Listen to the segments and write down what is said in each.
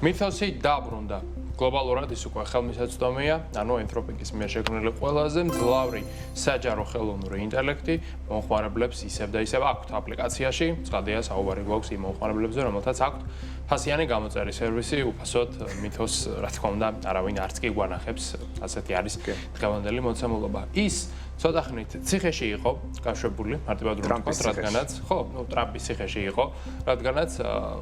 მითოსი დაბრუნდა. Globალურად ის უკვე ხელმისაწვდომია, ანუ ენთროპიკის მიერ შექმნილი ყველაზე მძლავრი საჯარო ხელოვნური ინტელექტი მომხმარებლებს ისევ და ისევ აქვთ აპლიკაციაში. ცხადია, საუბარი გვაქვს იმ მომხმარებლებზე, რომელთაც აქვთ ფასიანი გამოწერი სერვისი, უფასოდ მითოს, რა თქმა უნდა, არავინ არც კი გვანახებს, ასეთი არის დღევანდელი მოცემულობა. ის ცოტა ხნით ციხეში იყო გაშვებული, მარტივად რომ ვთქვათ, რადგანაც, ხო, ტრამპის ციხეში იყო, რადგანაც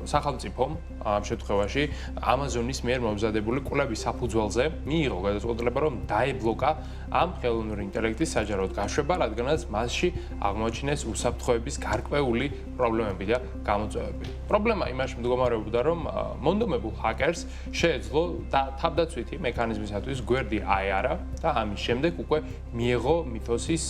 სახელმწიფომ ამ შემთხვევაში Amazon-ის მიერ მომზადებული კვლევის საფუძველზე მიიღო გადაწყვეტილება, რომ დაებლოკა ამ ხელოვნური ინტელექტის საჯაროდ გაშვება, რადგანაც მასში აღმოაჩინეს უსაფრთხოების გარკვეული პრობლემები და გამოწვევები. პრობლემა იმაში მდგომარეობდა, რომ მონდომებულ ჰაკერს შეეძლო თავდაცვითი მექანიზმისათვის გვერდი აეარა და ამის შემდეგ უკვე მიიღო მითოსის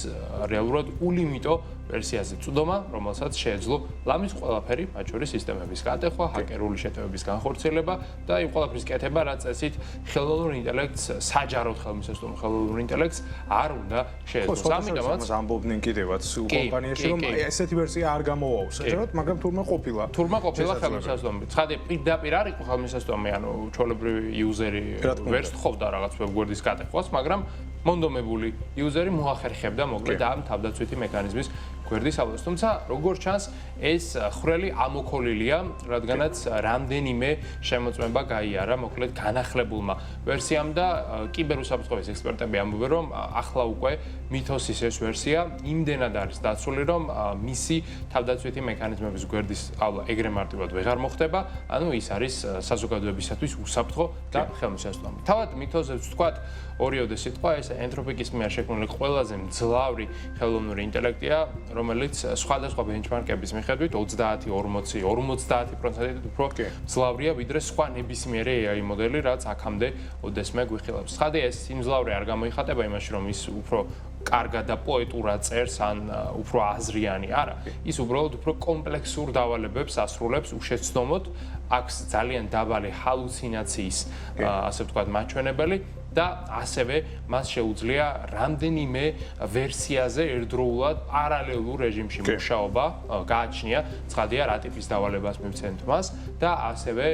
რეალურად ულიმიტო ვერსიაზე წვდომა, რომელსაც შეეძლო ლამის ყველაფერი, მათ შორის სისტემების გატეხვა, ჰაკერული შეტევების განხორციელება და იმ ყველაფრის კეთება, რაც წესით ხელოვნურ ინტელექტს, საჯაროდ ხელმისაწვდომ ხელოვნურ ინტელექტს არ უნდა შეეძლოს. ამიტომაც ამბობდნენ კიდევაც კომპანიაში, რომ ესეთი ვერსია არ გამოვაო საჯაროდ, მაგრამ თურმე ყოფილა. თურმე ყოფილა ხელმისაწვდომი. ცხადია, პირდაპირ არ იყო ხელმისაწვდომი, ანუ ჩვეულებრივი იუზერი ვერ სთხოვდა რაღაც ვებგვერდის გატეხვას, მაგრამ მონდომებული იუზერი მოახერხებდა მოკლედ ამ თავდაცვითი მექანიზმის გვერდის ავადს. თუმცა, როგორც ჩანს, ეს ხვრელი ამოქოლილია, რადგანაც რამდენიმე შემოწმება გაიარა მოკლედ განახლებულმა ვერსიამ და კიბერუსაფრთხოების ექსპერტები ამბობენ, რომ ახლა უკვე მითოსის ეს ვერსია იმდენად არის დაცული, რომ მისი თავდაცვითი მექანიზმების გვერდის ავლა ეგრე მარტივად ვეღარ მოხდება, ანუ ის არის საზოგადოებისათვის უსაფრთხო და ხელმისაწვდომი. თავად მითოზებს ვთქვათ, ორიოდე სიტყვა ეს ენთროპიკის მიერ შექმნილი ყველაზე მძლავრი ხელოვნური ინტელექტია, რომელიც სხვადასხვა ბენჩმარკების მიხედვით 30-40-50% უფრო მძლავრია ვიდრე სხვა ნებისმიერი AI მოდელი, რაც აქამდე ოდესმე გვიხილავს. ცხადია, ეს იმძლავრი არ გამოიხატება იმაში, რომ ის უფრო კარგად და პოეტურად წერს ან უფრო აზრიანი არა. ის უბრალოდ უფრო კომპლექსურ დავალებებს ასრულებს უშეცდომოდ, აქვს ძალიან დაბალი ჰალუცინაციის, ასე ვთქვათ, მაჩვენებელი და ასევე მას შეუძლია რამდენიმე ვერსიაზე ერთდროულად პარალელურ რეჟიმში მუშაობა გააჩნია, ცხადია რა ტიპის დავალებას მივცემთ მას და ასევე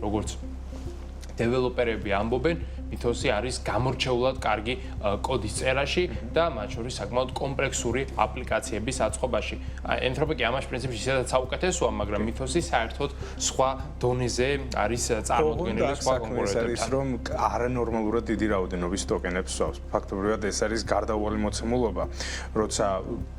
როგორც დეველოპერები ამბობენ, მითოსი არის გამორჩეულად კარგი კოდის წერაში და მათ შორის საკმაოდ კომპლექსური აპლიკაციების აწყობაში. ენთროპიკი ამაში პრინციპში ისედაც საუკეთესოა, მაგრამ მითოსი საერთოდ სხვა დონეზე არის წარმოდგენილი სხვა კონკურენტებთან. ის რომ არანორმალურად დიდი რაოდენობის ტოკენებს სვავს. ფაქტობრივად ეს არის გარდაუვალი მოცემულობა, როცა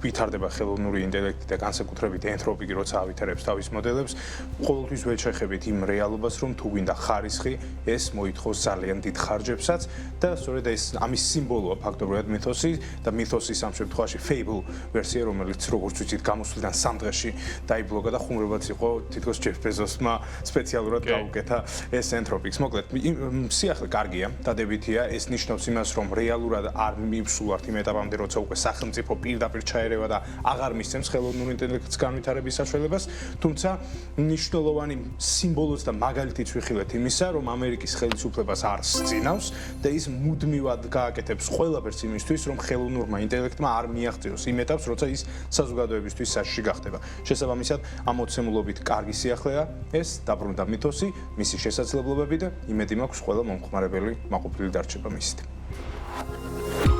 ვითარდება ხელოვნური ინტელექტი და განსაკუთრებით ენთროპიკი, როცა ავითარებს თავის მოდელებს, ყოველთვის ვეჩეხებით იმ რეალობას, რომ თუ გვინდა ხარისხი, ეს მოითხოვს ძალიან დიდ ხარჯებსაც და სწორედ ეს ამის სიმბოლოა ფაქტობრივად მითოსი და მითოსის ამ შემთხვევაში Fable ვერსია, რომელიც როგორც ვიცით გამოსვლიდან 3 დღეში დაიბლოკა და ხუმრობაც იყო თითქოს ჯეფ ბეზოსმა სპეციალურად გაუკეთა ეს ენთროპიკს. მოკლედ, სიახლე კარგია, დადებითია, ეს ნიშნავს იმას, რომ რეალურად არ მივსულართ იმ ეტაპამდე, როცა უკვე სახელმწიფო პირდაპირ ჩაერევა და აღარ მისცემს ხელოვნურ ინტელექტს განვითარების საშუალებას, თუმცა მნიშვნელოვანი სიმბოლოც და მაგალითიც ვიხილეთ იმისა, რომ ამერიკის ხელისუფლებას არ სძინავს და ის მუდმივად გააკეთებს ყველაფერს იმისთვის, რომ ხელოვნურმა ინტელექტმა არ მიაღწიოს იმ ეტაპს, როცა ის საზოგადოებისთვის საშიში გახდება. შესაბამისად, ამ მოცემულობით კარგი სიახლეა ეს დაბრუნდა მითოსი, მისი შესაძლებლობები და იმედი მაქვს ყველა მომხმარებელი მაყოფილი დარჩება მისით.